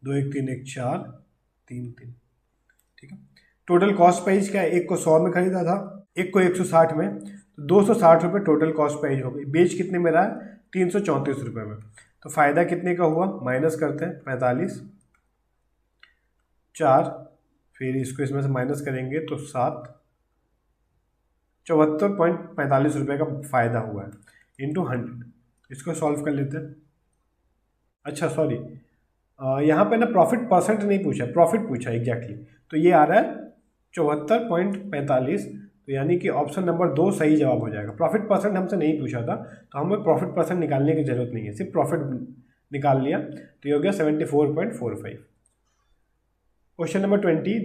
2 1 3 1 4 3 3, ठीक है। टोटल कॉस्ट प्राइस क्या है, एक को 100 में खरीदा था, एक को 160 में, तो 260 रुपये टोटल कॉस्ट प्राइस हो गई। बेच कितने में रहा है, 334 रुपये में, तो फ़ायदा कितने का हुआ, माइनस करते हैं 45 4, फिर इसको इसमें से माइनस करेंगे तो 7, 74.45 रुपये का फ़ायदा हुआ है इंटू 100। इसको सॉल्व कर लेते हैं। अच्छा सॉरी, यहाँ पे ना प्रॉफिट परसेंट नहीं पूछा, प्रॉफिट पूछा एग्जैक्टली, तो ये आ रहा है 74.45, तो यानी कि ऑप्शन नंबर 2 सही जवाब हो जाएगा। प्रॉफिट परसेंट हमसे नहीं पूछा था, तो हमें प्रॉफिट परसेंट निकालने की जरूरत नहीं है, सिर्फ प्रॉफिट निकाल लिया, तो ये हो गया 74.45। क्वेश्चन नंबर 20,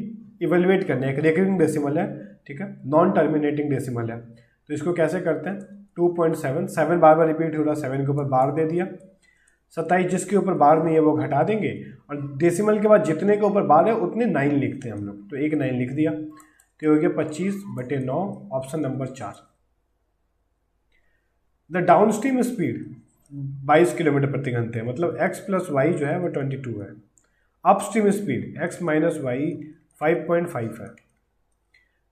इवेल्युएट करना है, एक रिकरिंग डेसिमल है, ठीक है, नॉन टर्मिनेटिंग डेसिमल है, तो इसको कैसे करते हैं, 2.7, 7 बार बार रिपीट हो रहा, 7 के ऊपर बार दे दिया, 27 जिसके ऊपर बार नहीं है वो घटा देंगे, और डेसिमल के बाद जितने के ऊपर बार है उतने 9 लिखते हैं हम लोग, तो एक 9 लिख दिया, तो हो गया 25/9, option number 4। The down stream speed 22 kilometre प्रति घंटे, मतलब x + y जो है वो 22 है, up stream speed x - y 5.5 है,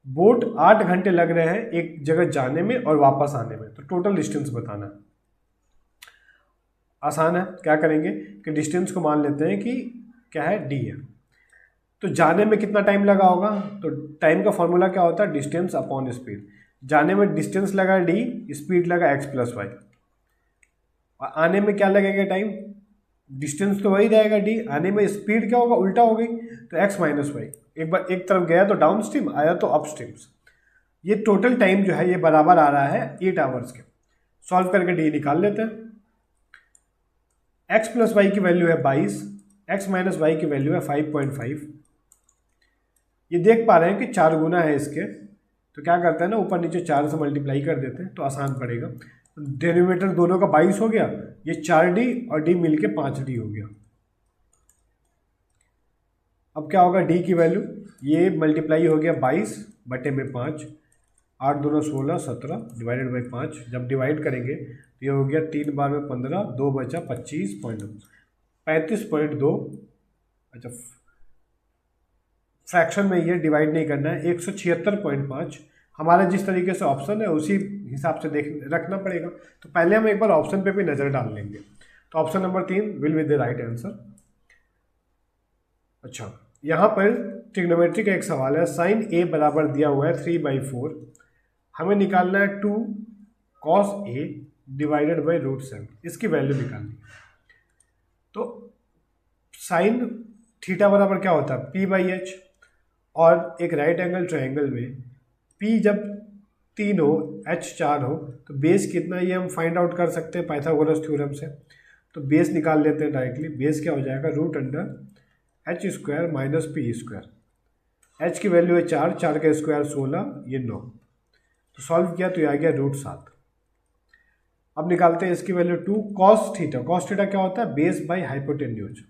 बोट 8 घंटे लग रहे हैं एक जगह जाने में और वापस आने में, तो टोटल डिस्टेंस बताना है। आसान है, क्या करेंगे कि डिस्टेंस को मान लेते हैं कि क्या है, d है, तो जाने में कितना टाइम लगा होगा, तो टाइम का फॉर्मूला क्या होता है, डिस्टेंस अपॉन स्पीड, जाने में डिस्टेंस लगा d, स्पीड लगा x + y, और आने में क्या लगेगा टाइम, डिस्टेंस तो वही रहेगा d, आने में स्पीड क्या होगा, उल्टा हो गई, तो x - y, एक बार एक तरफ गया तो डाउन स्ट्रीम, आया तो अप स्ट्रीम, ये टोटल टाइम जो है ये बराबर आ रहा है 8 आवर्स के। सॉल्व करके d निकाल लेते हैं, x + y की वैल्यू है 22, x - y की वैल्यू है 5.5, ये देख पा रहे हैं कि 4 गुना है इसके, तो क्या करते हैं ना, ऊपर नीचे 4 से मल्टीप्लाई कर देते हैं तो आसान पड़ेगा, डेरिवेटर दोनों का 22 हो गया, ये 4d और d मिलके 5d हो गया। अब क्या होगा, d की वैल्यू, ये मल्टीप्लाई हो गया 22/5, 8 दूना 16 17 डिवाइडेड बाई 5, जब डिवाइड करेंगे तो ये हो गया 3 बार में 15, 2 बचा 35.2, अच्छा फ्रैक्शन में ये डिवाइड नहीं करना है, 176.5, हमारा जिस तरीके से ऑप्शन है उसी हिसाब से देख रखना पड़ेगा, तो पहले हम एक बार ऑप्शन पे भी नज़र डाल लेंगे, तो option number 3 will be the right answer. अच्छा, यहाँ पर ट्रिग्नोमेट्री का एक सवाल है, साइन a बराबर दिया हुआ है 3/4, हमें निकालना है 2 cos a डिवाइडेड बाई √7, इसकी वैल्यू निकालनी है। तो साइन थीटा बराबर क्या होता है, p/h, और एक राइट एंगल ट्रायंगल में p जब 3 हो, h 4 हो, तो बेस कितना, ये हम फाइंड आउट कर सकते हैं पाइथागोरस थ्योरम से, तो बेस निकाल लेते हैं डायरेक्टली, बेस क्या हो जाएगा, √h² - p², h की वैल्यू है 4, 4 का स्क्वायर 16, ये 9, तो सॉल्व किया तो ये आ गया √7। अब निकालते हैं इसकी value 2 cos theta, cos theta क्या होता है, बेस बाई हाइपोटेन्यूज,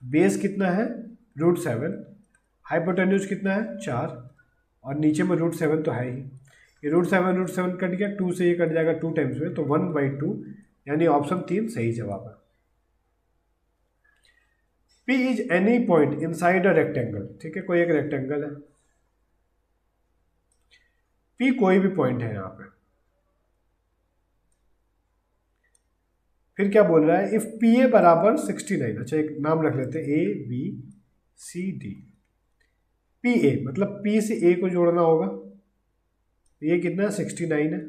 बेस कितना है √7, हाइपोटेन्यूज कितना है 4, और नीचे में √7 तो है ही, ये √7 कट गया, 2 से ये कट जाएगा 2 टाइम्स में, तो 1/2, यानी ऑप्शन 3 सही जवाब है। P is any point inside a rectangle, ठीक है, कोई एक रेक्टेंगल है, P कोई भी पॉइंट है यहाँ पे। फिर क्या बोल रहा है, इफ PA बराबर 69, अच्छा एक नाम रख लेते हैं ABCD। PA मतलब P से A को जोड़ना होगा, ये कितना है 69 है।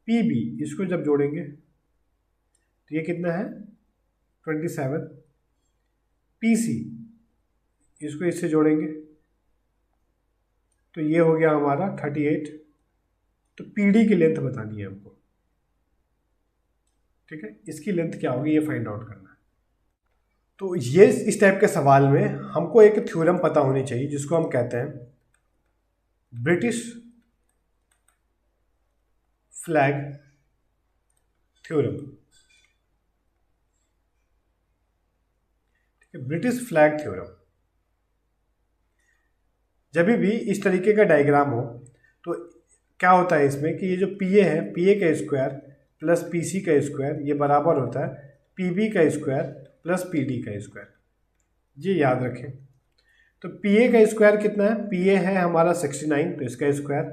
PB इसको जब जोड़ेंगे तो ये कितना है 27। PC इसको इससे जोड़ेंगे तो ये हो गया हमारा 38। तो PD की लेंथ बतानी है हमको, ठीक है, इसकी लेंथ क्या होगी ये फाइंड आउट करना है। तो ये इस टाइप के सवाल में हमको एक थ्योरम पता होनी चाहिए जिसको हम कहते हैं British flag theorem. British flag theorem, जब भी इस तरीके का डायग्राम हो तो क्या होता है इसमें कि ये जो PA है, PA का स्क्वायर प्लस PC का स्क्वायर ये बराबर होता है PB का स्क्वायर प्लस PD का स्क्वायर, ये याद रखें। तो PA का स्क्वायर कितना है, PA है हमारा 69 तो इसका स्क्वायर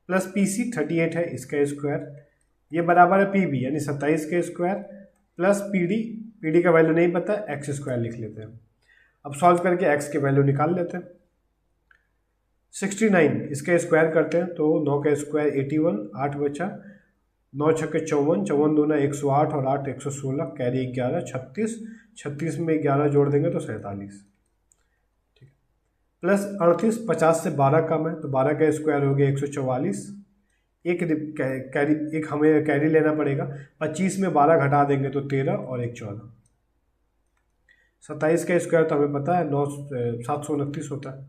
प्लस PC 38 है इसका स्क्वायर, ये बराबर है PB यानी 27 का स्क्वायर प्लस PD का वैल्यू नहीं पता, x स्क्वायर लिख लेते हैं। अब सॉल्व करके x की वैल्यू निकाल लेते हैं। 69 इसका स्क्वायर करते हैं तो 9 का स्क्वायर 81, 8 बचा, 9 छक्के 54, 54 दूना 108 और 8 116, कैरी 11, 36, 36 में 11 जोड़ देंगे तो 47, ठीक है, प्लस 38, 50 से 12 कम है तो 12 का स्क्वायर हो गया 144, एक हमें कैरी लेना पड़ेगा, 25 में 12 घटा देंगे तो 13 और 1 14, 27 का स्क्वायर तो हमें पता है 729 होता है।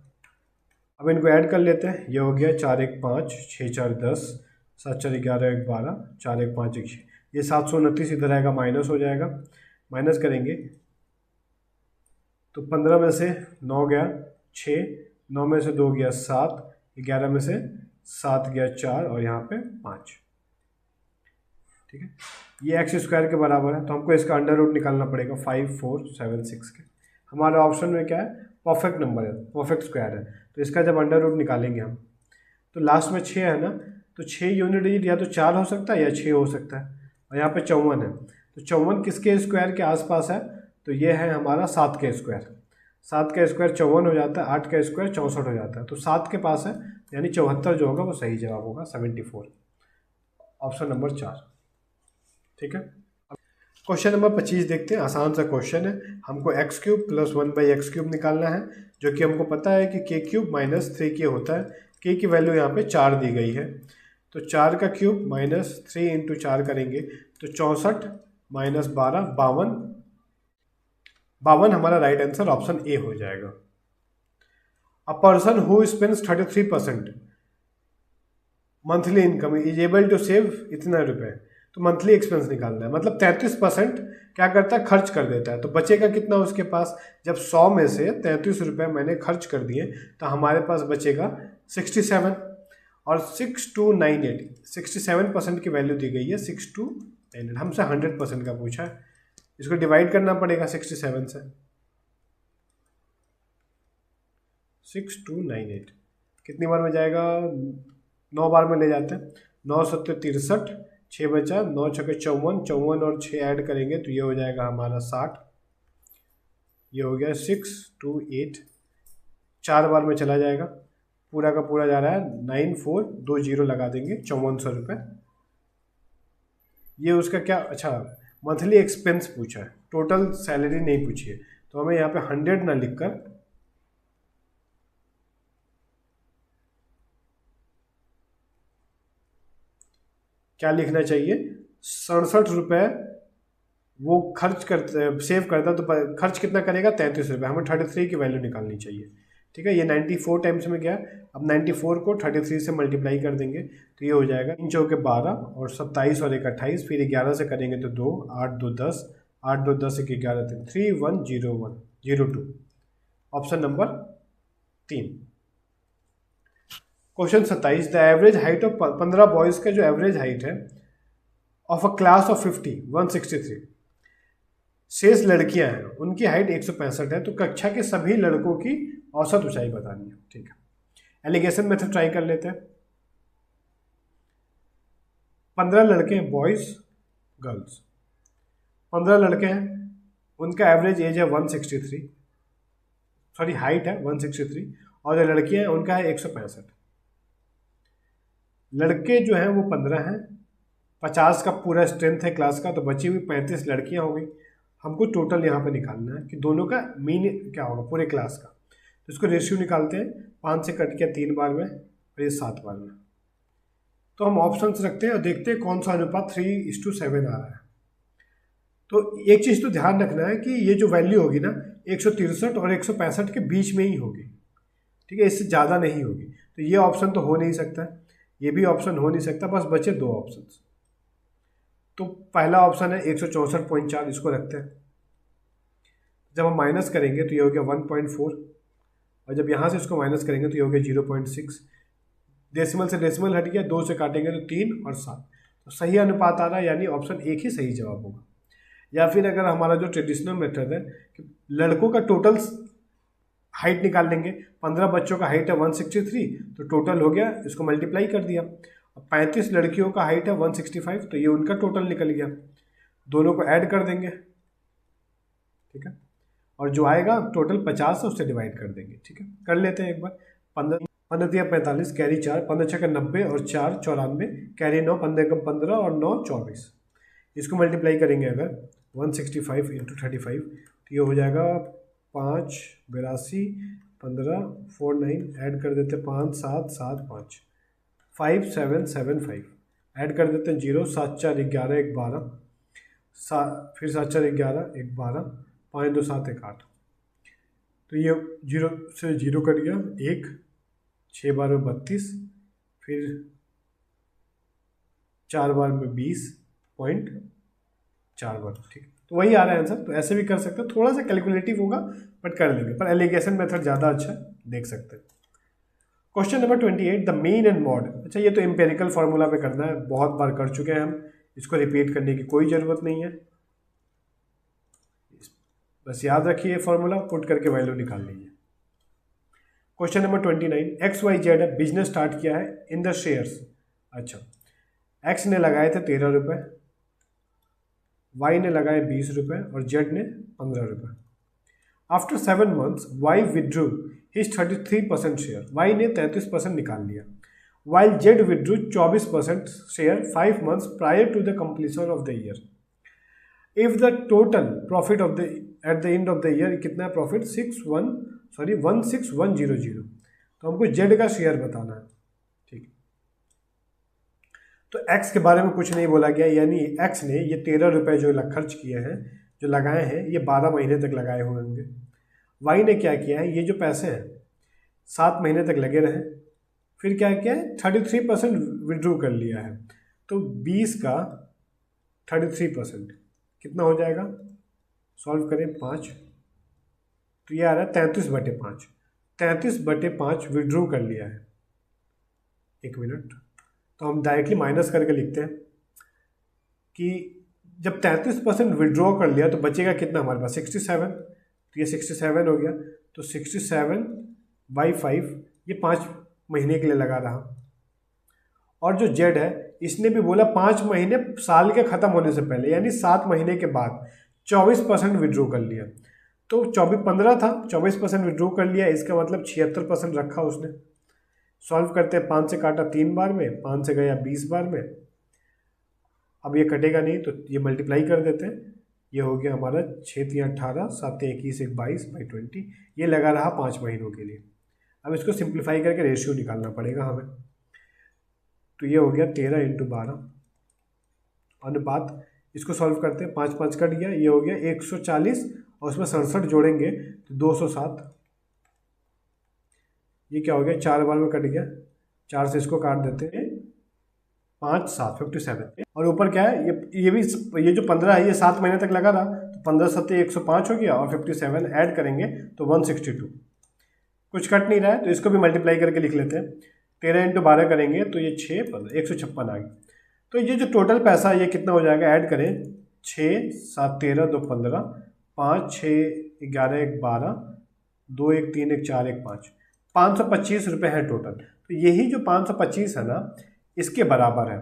अब इनको ऐड कर लेते हैं, ये हो गया 4 1 5, 6 4 10, 7 4 11 1 12, 4 1 5 1 6, ये 729 इधर आएगा माइनस हो जाएगा, माइनस करेंगे तो 15 में से 9 गया 6, 9 में से 2 गया 7, 11 में से 7 गया 4 और यहाँ पे 5, ठीक है, ये x स्क्वायर के बराबर है तो हमको इसका अंडर रूट निकालना पड़ेगा 5 4 7 6 के। हमारे ऑप्शन में क्या है, परफेक्ट नंबर है, परफेक्ट स्क्वायर है, तो इसका जब अंडर रूट निकालेंगे हम तो लास्ट में 6 है ना, तो 6 यूनिट डिजिट या तो 4 हो सकता है या 6 हो सकता है, और यहाँ पे 54 है तो 54 किसके स्क्वायर के आसपास है, तो ये है हमारा 7 का स्क्वायर, 7 का स्क्वायर 54 हो जाता है, 8 का स्क्वायर 64 हो जाता है, तो 7 के पास है यानी 74 जो होगा वो सही जवाब होगा 74, ऑप्शन नंबर 4, ठीक है। क्वेश्चन नंबर 25 देखते हैं, आसान सा क्वेश्चन है, हमको x³ प्लस 1/x³ निकालना है, जो कि हमको पता है कि k³ माइनस 3k होता है, k की वैल्यू यहाँ पे 4 दी गई है, तो 4 का क्यूब माइनस 3 इंटू 4 करेंगे तो 64 माइनस 12 52, 52 हमारा राइट आंसर ऑप्शन ए हो जाएगा। A person who spends 33% monthly income is able to save इतना रुपए, तो मंथली एक्सपेंस निकालना है, मतलब 33% क्या करता है, खर्च कर देता है, तो बचेगा कितना उसके पास, जब 100 में से 33 रुपये मैंने खर्च कर दिए तो हमारे पास बचेगा 67, और 6298 67% की वैल्यू दी गई है 6298, हमसे 100% का पूछा है, इसको डिवाइड करना पड़ेगा 67 से, 6298 कितनी बार में जाएगा, 9 बार में ले जाते हैं, 9 7 63, 6 बचा, 9 6 54, 54 और 6 ऐड करेंगे तो ये हो जाएगा हमारा 60, ये हो गया 628, 4 बार में चला जाएगा, पूरा का पूरा जा रहा है 9420 लगा देंगे 5400 रुपये, ये उसका क्या, अच्छा मंथली एक्सपेंस पूछा है, टोटल सैलरी नहीं पूछी है, तो हमें यहाँ पे 100 ना लिखकर क्या लिखना चाहिए, 67 रुपये वो खर्च करते सेव करता, तो खर्च कितना करेगा 33 रुपये, हमें 33 की वैल्यू निकालनी चाहिए, ठीक है, ये 94 टाइम्स में गया, अब 94 को 33 से मल्टीप्लाई कर देंगे तो ये हो जाएगा 3 चौके 12 और 27 और 1 28, फिर 11 से करेंगे तो 2 8 2 10, 8 2 10 1 11 310102, option number 3। Question 27, the average height of 15 boys का जो एवरेज हाइट है ऑफ अ क्लास ऑफ 50 163, शेष लड़कियां हैं उनकी हाइट 165 है, तो कक्षा के सभी लड़कों की औसत ऊंचाई बतानी है, ठीक है, एलिगेशन मेथड ट्राई कर लेते हैं। 15 लड़के हैं, बॉयज़ गर्ल्स 15 लड़के हैं, उनका एवरेज एज है 163, सॉरी हाइट है 163, और जो लड़कियां हैं उनका है 165। लड़के जो हैं वो 15 हैं, 50 का पूरा स्ट्रेंथ है क्लास का, तो बची हुई 35 लड़कियां हो गई। हमको टोटल यहाँ पे निकालना है कि दोनों का मीन क्या होगा पूरे क्लास का। तो इसको रेशियो निकालते हैं, 5 से कट गया 3 बार में और ये 7 बार में। तो हम ऑप्शंस रखते हैं और देखते हैं कौन सा अनुपात 3:7 आ रहा है। तो एक चीज़ तो ध्यान रखना है कि ये जो वैल्यू होगी ना 163 और 165 के बीच में ही होगी, ठीक है, इससे ज़्यादा नहीं होगी। तो ये ऑप्शन तो हो नहीं सकता, ये भी ऑप्शन हो नहीं सकता, बस बचे 2 ऑप्शन। तो पहला ऑप्शन है 164.4, इसको रखते हैं। जब हम माइनस करेंगे तो ये हो गया 1.4, और जब यहाँ से इसको माइनस करेंगे तो ये हो गया 0.6। डेसिमल से डेसिमल हट गया, 2 से काटेंगे तो 3 और 7, तो सही अनुपात आ रहा है, यानी ऑप्शन एक ही सही जवाब होगा। या फिर अगर हमारा जो ट्रेडिशनल मेथड है कि लड़कों का टोटल हाइट निकाल लेंगे, 15 बच्चों का हाइट है 163, तो टोटल हो गया, इसको मल्टीप्लाई कर दिया। अब 35 लड़कियों का हाइट है 165, तो ये उनका टोटल निकल गया, दोनों को ऐड कर देंगे, ठीक है, और जो आएगा टोटल 50 है उससे डिवाइड कर देंगे, ठीक है। कर लेते हैं एक बार। 15 45, कैरी 4, 15 छक्का 90 और 4 94, कैरी 9, 15 कम 15 और 9 24। इसको मल्टीप्लाई करेंगे अगर 165 इंटू 35, तो ये हो जाएगा 5 82 15 49, ऐड कर देते 5 7 7 5 5 7 7 5, ऐड कर देते हैं 0 7 4 11 1 12, फिर 7 4 11 1 12, 5 2 7 1 8, तो ये 0 से 0 कट गया 1, 6 बार में 32, फिर 4 बार में 20.4 बार, ठीक। तो वही आ रहा है आंसर। तो ऐसे भी कर सकते हैं, थोड़ा सा कैलकुलेटिव होगा बट कर लेंगे, पर एलिगेशन मेथड ज़्यादा अच्छा देख सकते हैं। Question number 28, the mean and mod. अच्छा, ये तो एम्पेरिकल फार्मूला पे करना है, बहुत बार कर चुके हैं हम, इसको रिपीट करने की कोई ज़रूरत नहीं है, बस याद रखिए फार्मूला, पुट करके वैल्यू निकाल लीजिए। क्वेश्चन नंबर 29, XYZ है, बिजनेस स्टार्ट किया है इन द शेयर्स। अच्छा, एक्स ने लगाए थे 13 रुपये, वाई ने लगाए 20 रुपये और जेड ने 15 रुपये। After 7 months y withdrew his 33% share, y ने 33% निकाल लिया, while Z withdrew 24% share 5 months prior to the completion of the year. If the total profit of the at the end of the year कितना है प्रॉफिट 16100, तो हमको जेड का शेयर बताना है, ठीक। तो एक्स के बारे में कुछ नहीं बोला गया, यानी एक्स ने ये 13 रुपये जो खर्च किए हैं, जो लगाए हैं, ये 12 महीने तक लगाए हुए होंगे। वाई ने क्या किया है, ये जो पैसे हैं 7 महीने तक लगे रहे, फिर क्या किया है 33% विड्रू कर लिया है, तो 20 का 33% कितना हो जाएगा, सॉल्व करें 5, तो ये आ रहा है 33/5, 33/5 विड्रू कर लिया है। एक मिनट, तो हम डायरेक्टली माइनस करके लिखते हैं कि जब 33% विड्रॉ कर लिया तो बचेगा कितना हमारे पास 67, तो ये 67 हो गया, तो 67/5 ये 5 महीने के लिए लगा रहा। और जो जेड है इसने भी बोला 5 महीने साल के ख़त्म होने से पहले, यानी 7 महीने के बाद 24% विड्रॉ कर लिया, तो 15 था, 24% विड्रॉ कर लिया, इसका मतलब 76% रखा उसने। सॉल्व करते हैं, 5 से काटा 3 बार में, 5 से गया 20 बार में, अब ये कटेगा नहीं तो ये मल्टीप्लाई कर देते हैं, ये हो गया हमारा 6 3 18 7 21 1 22/20, ये लगा रहा 5 महीनों के लिए। अब इसको सिंप्लीफाई करके रेशियो निकालना पड़ेगा हमें, तो ये हो गया 13 × 12 अनुपात, इसको सॉल्व करते हैं, 5 5 कट गया, ये हो गया 140 और उसमें 67 जोड़ेंगे तो 207, ये क्या हो गया 4 बार में कट गया, 4 से इसको काट देते हैं, 5 7 57, और ऊपर क्या है ये भी, ये जो 15 है ये 7 महीने तक लगा रहा, तो 15 7 105 हो गया, और 57 ऐड करेंगे तो 162, कुछ कट नहीं रहा है तो इसको भी मल्टीप्लाई करके लिख लेते हैं, 13 × 12 करेंगे तो ये 6 15 156 आ गया। तो ये जो टोटल पैसा ये कितना हो जाएगा, ऐड करें 6 7 13 2 15, 5 6 11 1 12, 2 1 3 1 4 1 5, 525 रुपये है टोटल। तो यही जो 525 है ना, इसके बराबर है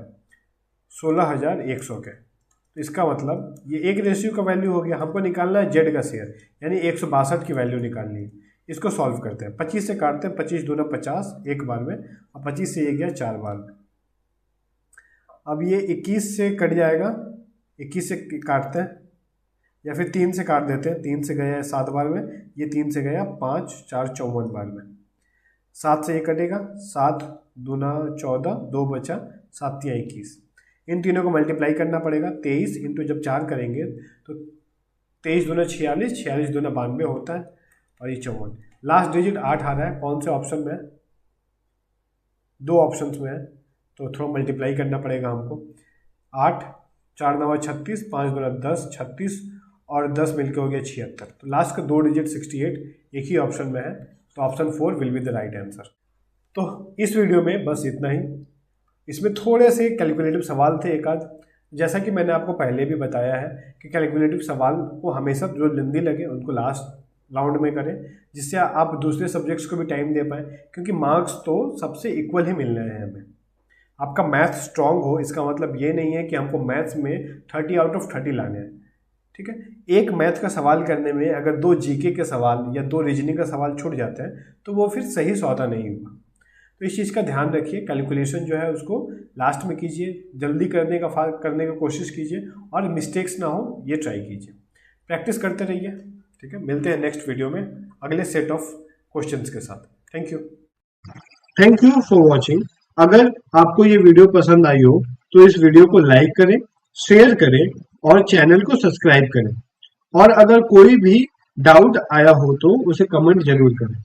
16,100 के। तो इसका मतलब ये एक रेशियो का वैल्यू हो गया, हमको निकालना है जेड का शेयर, यानी 162 की वैल्यू निकालनी है। इसको सॉल्व करते हैं, 25 से काटते हैं, 25 दूना 50 एक बार में, और 25 से ये गया 4 बार में। अब ये 21 से कट जाएगा, 21 से काटते हैं, या फिर 3 से काट देते हैं, 3 से गया 7 बार में, ये 3 से गया 5, 4 54 बार में। 7 से ये कटेगा, 7 दूना 14, 2 बचा, 7 या 21। इन तीनों को मल्टीप्लाई करना पड़ेगा, 23 इंटू जब 4 करेंगे तो 23 दूना 46, 46 दूना 92 होता है, और ये 54। लास्ट डिजिट 8 आ रहा है, कौन से ऑप्शन में है? 2 ऑप्शंस में है, तो थोड़ा मल्टीप्लाई करना पड़ेगा हमको। 8, 4 9 36, 5 दूना 10, 36 और 10 मिलकर हो गया 76। तो लास्ट का 2 डिजिट 68 एक ही ऑप्शन में है, तो option 4 will be the right answer. तो इस वीडियो में बस इतना ही। इसमें थोड़े से कैलकुलेटिव सवाल थे एक आध, जैसा कि मैंने आपको पहले भी बताया है कि कैलकुलेटिव सवाल को हमेशा जो लेंदी लगे उनको लास्ट राउंड में करें, जिससे आप दूसरे सब्जेक्ट्स को भी टाइम दे पाएँ, क्योंकि मार्क्स तो सबसे इक्वल ही मिलने हैं हमें। आपका मैथ स्ट्रांग हो इसका मतलब ये नहीं है कि हमको मैथ्स में 30 आउट ऑफ 30 लाने हैं, ठीक है। एक मैथ का सवाल करने में अगर 2 जीके के सवाल या 2 रीजनिंग का सवाल छूट जाते हैं तो वो फिर सही सौदा नहीं हुआ। तो इस चीज़ का ध्यान रखिए, कैलकुलेशन जो है उसको लास्ट में कीजिए, जल्दी करने का कोशिश कीजिए, और मिस्टेक्स ना हो ये ट्राई कीजिए, प्रैक्टिस करते रहिए, ठीक है। मिलते हैं नेक्स्ट वीडियो में अगले सेट ऑफ क्वेश्चंस के साथ। Thank you for watching. अगर आपको ये वीडियो पसंद आई हो तो इस वीडियो को लाइक करें, शेयर करें और चैनल को सब्सक्राइब करें, और अगर कोई भी डाउट आया हो तो उसे कमेंट जरूर करें।